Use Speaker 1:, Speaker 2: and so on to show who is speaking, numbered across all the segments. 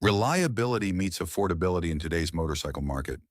Speaker 1: Reliability meets affordability in today's motorcycle market.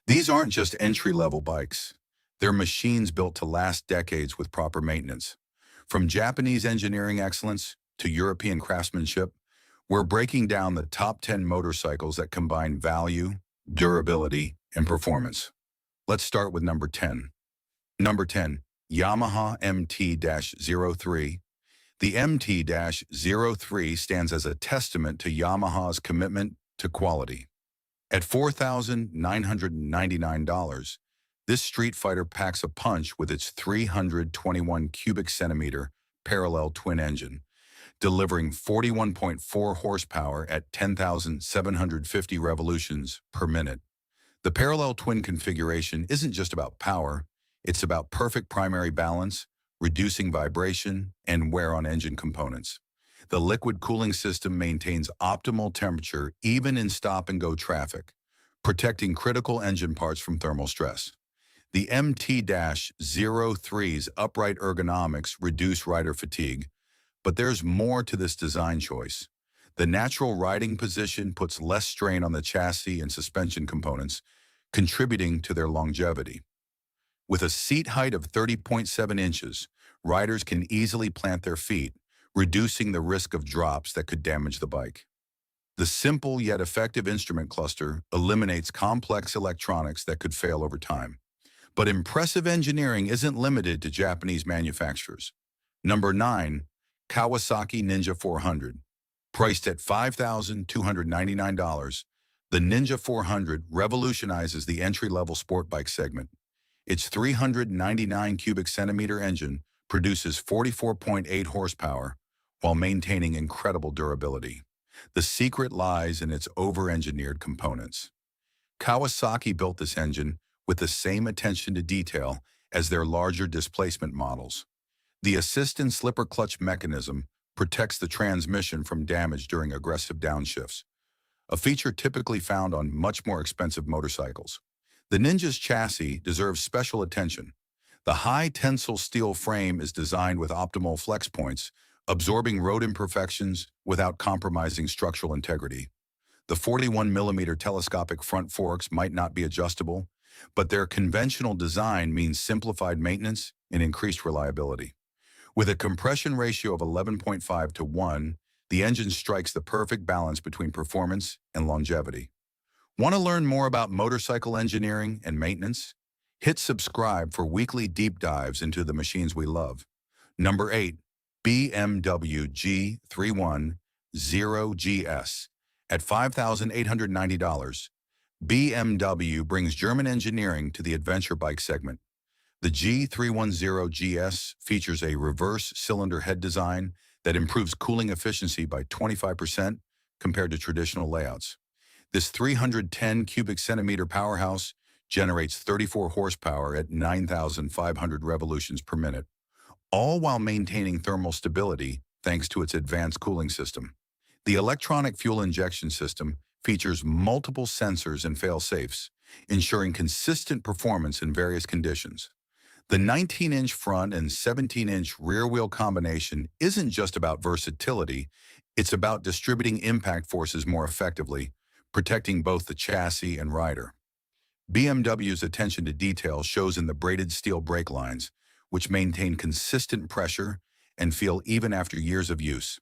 Speaker 1: These aren't just entry-level bikes. They're machines built to last decades with proper maintenance. From Japanese engineering excellence to European craftsmanship, we're breaking down the top 10 motorcycles that combine value, durability, and performance. Let's start with number 10. Number 10, Yamaha MT-03. The MT-03 stands as a testament to Yamaha's commitment to quality. At $4,999, this street fighter packs a punch with its 321 cubic centimeter parallel twin engine, delivering 41.4 horsepower at 10,750 revolutions per minute. The parallel twin configuration isn't just about power, it's about perfect primary balance, reducing vibration and wear on engine components. The liquid cooling system maintains optimal temperature even in stop-and-go traffic, protecting critical engine parts from thermal stress. The MT-03's upright ergonomics reduce rider fatigue, but there's more to this design choice. The natural riding position puts less strain on the chassis and suspension components, contributing to their longevity. With a seat height of 30.7 inches, riders can easily plant their feet, reducing the risk of drops that could damage the bike. The simple yet effective instrument cluster eliminates complex electronics that could fail over time. But impressive engineering isn't limited to Japanese manufacturers. Number 9, Kawasaki Ninja 400. Priced at $5,299, the Ninja 400 revolutionizes the entry-level sport bike segment. Its 399 cubic centimeter engine produces 44.8 horsepower while maintaining incredible durability. The secret lies in its over-engineered components. Kawasaki built this engine with the same attention to detail as their larger displacement models. The assist and slipper clutch mechanism protects the transmission from damage during aggressive downshifts, a feature typically found on much more expensive motorcycles. The Ninja's chassis deserves special attention. The high-tensile steel frame is designed with optimal flex points, absorbing road imperfections without compromising structural integrity. The 41mm telescopic front forks might not be adjustable, but their conventional design means simplified maintenance and increased reliability. With a compression ratio of 11.5:1, the engine strikes the perfect balance between performance and longevity. Want to learn more about motorcycle engineering and maintenance? Hit subscribe for weekly deep dives into the machines we love. Number 8, BMW G310GS. At $5,890, BMW brings German engineering to the adventure bike segment. The G310GS features a reverse cylinder head design that improves cooling efficiency by 25% compared to traditional layouts. This 310 cubic centimeter powerhouse generates 34 horsepower at 9,500 revolutions per minute, all while maintaining thermal stability thanks to its advanced cooling system. The electronic fuel injection system features multiple sensors and fail-safes, ensuring consistent performance in various conditions. The 19-inch front and 17-inch rear-wheel combination isn't just about versatility, it's about distributing impact forces more effectively, protecting both the chassis and rider. BMW's attention to detail shows in the braided steel brake lines, which maintain consistent pressure and feel even after years of use.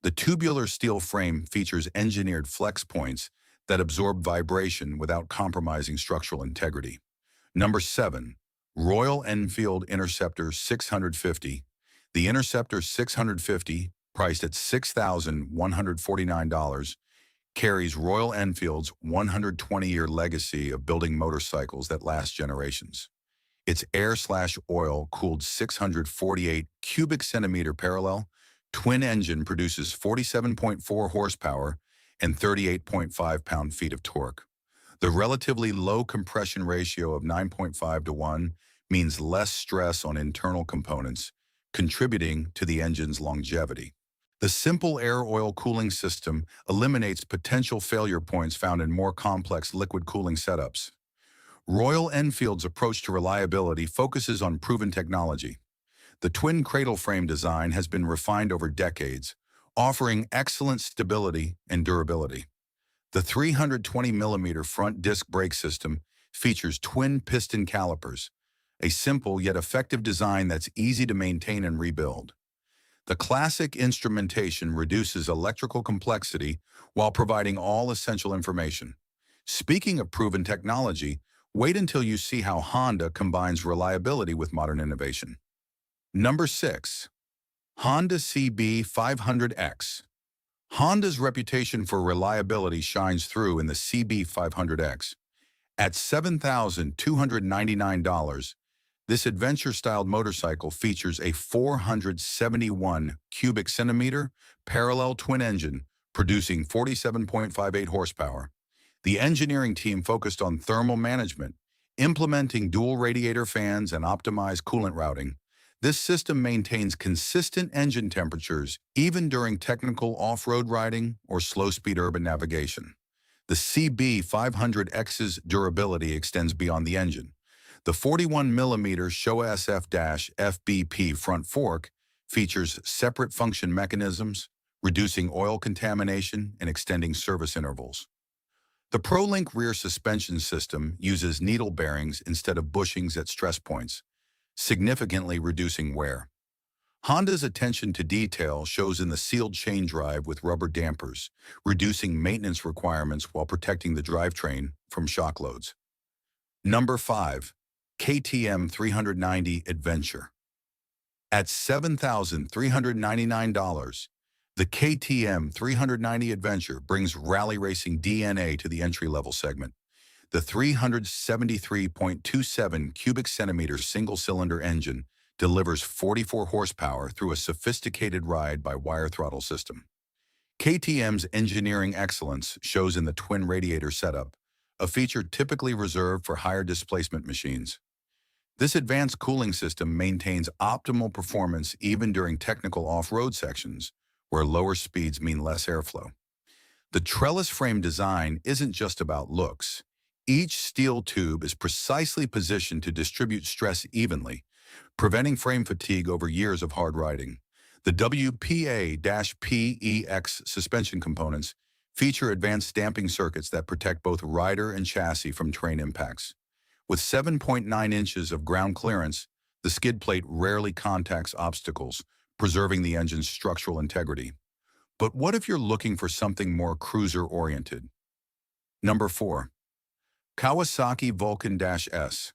Speaker 1: The tubular steel frame features engineered flex points that absorb vibration without compromising structural integrity. Number 7, Royal Enfield Interceptor 650. The Interceptor 650, priced at $6,149, carries Royal Enfield's 120-year legacy of building motorcycles that last generations. Its air/oil cooled 648 cubic centimeter parallel twin engine produces 47.4 horsepower and 38.5 pound-feet of torque. The relatively low compression ratio of 9.5:1 means less stress on internal components, contributing to the engine's longevity. The simple air-oil cooling system eliminates potential failure points found in more complex liquid cooling setups. Royal Enfield's approach to reliability focuses on proven technology. The twin cradle frame design has been refined over decades, offering excellent stability and durability. The 320mm front disc brake system features twin piston calipers, a simple yet effective design that's easy to maintain and rebuild. The classic instrumentation reduces electrical complexity while providing all essential information. Speaking of proven technology, wait until you see how Honda combines reliability with modern innovation. Number 6. Honda CB500X. Honda's reputation for reliability shines through in the CB500X. At $7,299, this adventure-styled motorcycle features a 471 cubic centimeter parallel twin engine producing 47.58 horsepower. The engineering team focused on thermal management, implementing dual radiator fans and optimized coolant routing. This system maintains consistent engine temperatures even during technical off-road riding or slow-speed urban navigation. The CB500X's durability extends beyond the engine. The 41mm Showa SF-FBP front fork features separate function mechanisms, reducing oil contamination and extending service intervals. The ProLink rear suspension system uses needle bearings instead of bushings at stress points, significantly reducing wear. Honda's attention to detail shows in the sealed chain drive with rubber dampers, reducing maintenance requirements while protecting the drivetrain from shock loads. Number 5. KTM 390 Adventure. At $7,399, the KTM 390 Adventure brings rally racing DNA to the entry-level segment. The 373.27 cubic centimeter single-cylinder engine delivers 44 horsepower through a sophisticated ride-by-wire throttle system. KTM's engineering excellence shows in the twin radiator setup, a feature typically reserved for higher displacement machines. This advanced cooling system maintains optimal performance even during technical off-road sections, where lower speeds mean less airflow. The trellis frame design isn't just about looks. Each steel tube is precisely positioned to distribute stress evenly, preventing frame fatigue over years of hard riding. The WPA-PEX suspension components feature advanced stamping circuits that protect both rider and chassis from terrain impacts. With 7.9 inches of ground clearance, the skid plate rarely contacts obstacles, preserving the engine's structural integrity. But what if you're looking for something more cruiser-oriented? Number 4. Kawasaki Vulcan-S.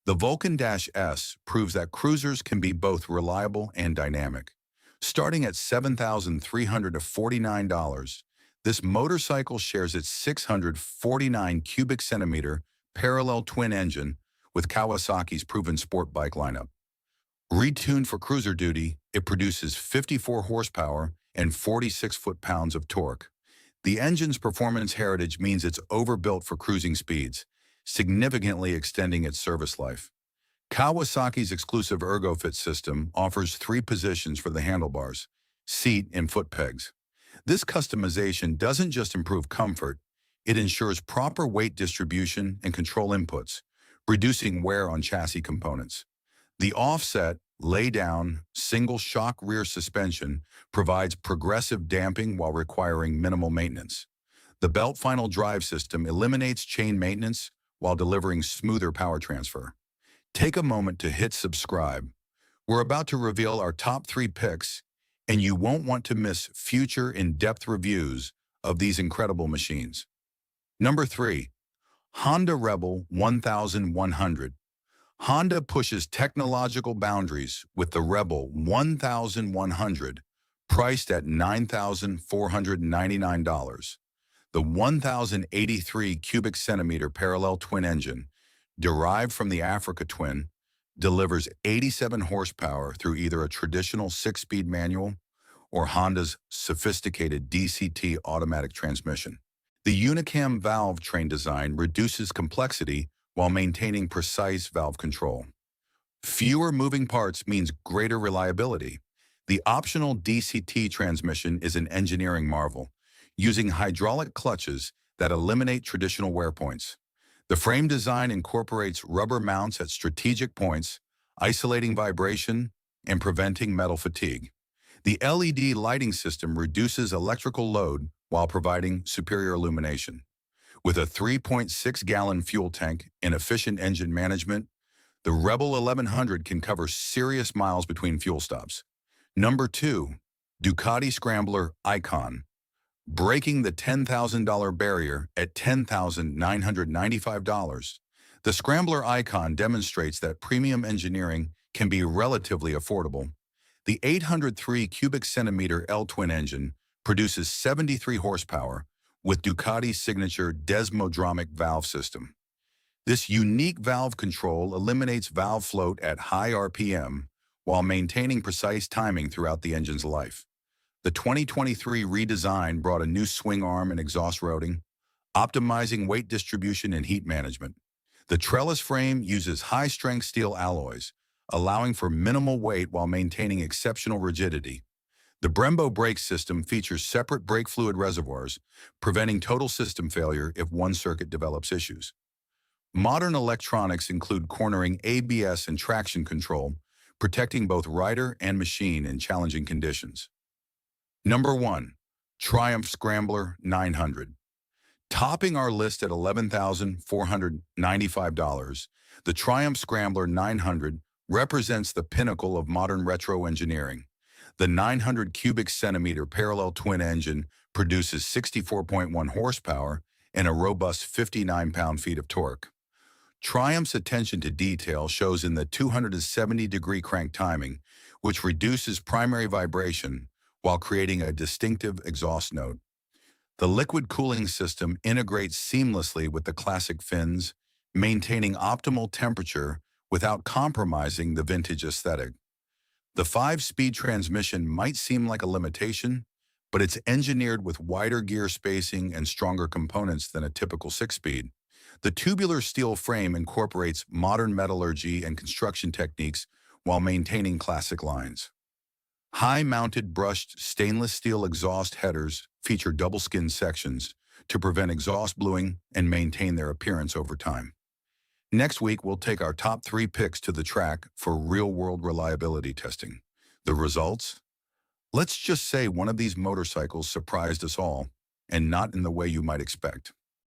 Speaker 1: The Vulcan-S proves that cruisers can be both reliable and dynamic. Starting at $7,349, this motorcycle shares its 649 cubic centimeter parallel twin engine with Kawasaki's proven sport bike lineup. Retuned for cruiser duty, it produces 54 horsepower and 46 foot-pounds of torque. The engine's performance heritage means it's overbuilt for cruising speeds, significantly extending its service life. Kawasaki's exclusive ErgoFit system offers 3 positions for the handlebars, seat, and foot pegs. This customization doesn't just improve comfort, it ensures proper weight distribution and control inputs, reducing wear on chassis components. The offset, lay-down, single-shock rear suspension provides progressive damping while requiring minimal maintenance. The belt final drive system eliminates chain maintenance while delivering smoother power transfer. Take a moment to hit subscribe. We're about to reveal our top 3 picks, and you won't want to miss future in-depth reviews of these incredible machines. Number 3. Honda Rebel 1100. Honda pushes technological boundaries with the Rebel 1100, priced at $9,499. The 1,083 cubic centimeter parallel twin engine, derived from the Africa Twin, delivers 87 horsepower through either a traditional 6-speed manual or Honda's sophisticated DCT automatic transmission. The Unicam valve train design reduces complexity while maintaining precise valve control. Fewer moving parts means greater reliability. The optional DCT transmission is an engineering marvel, using hydraulic clutches that eliminate traditional wear points. The frame design incorporates rubber mounts at strategic points, isolating vibration and preventing metal fatigue. The LED lighting system reduces electrical load while providing superior illumination. With a 3.6-gallon fuel tank and efficient engine management, the Rebel 1100 can cover serious miles between fuel stops. Number 2. Ducati Scrambler Icon. Breaking the $10,000 barrier at $10,995, the Scrambler Icon demonstrates that premium engineering can be relatively affordable. The 803 cubic centimeter L-twin engine produces 73 horsepower with Ducati's signature desmodromic valve system. This unique valve control eliminates valve float at high RPM while maintaining precise timing throughout the engine's life. The 2023 redesign brought a new swing arm and exhaust routing, optimizing weight distribution and heat management. The trellis frame uses high-strength steel alloys, allowing for minimal weight while maintaining exceptional rigidity. The Brembo brake system features separate brake fluid reservoirs, preventing total system failure if one circuit develops issues. Modern electronics include cornering ABS and traction control, protecting both rider and machine in challenging conditions. Number 1. Triumph Scrambler 900. Topping our list at $11,495, the Triumph Scrambler 900 represents the pinnacle of modern retro engineering. The 900 cubic centimeter parallel twin engine produces 64.1 horsepower and a robust 59 pound-feet of torque. Triumph's attention to detail shows in the 270-degree crank timing, which reduces primary vibration while creating a distinctive exhaust note. The liquid cooling system integrates seamlessly with the classic fins, maintaining optimal temperature without compromising the vintage aesthetic. The 5-speed transmission might seem like a limitation, but it's engineered with wider gear spacing and stronger components than a typical 6-speed. The tubular steel frame incorporates modern metallurgy and construction techniques while maintaining classic lines. High-mounted brushed stainless steel exhaust headers feature double-skin sections to prevent exhaust bluing and maintain their appearance over time. Next week, we'll take our top 3 picks to the track for real-world reliability testing. The results? Let's just say one of these motorcycles surprised us all, and not in the way you might expect.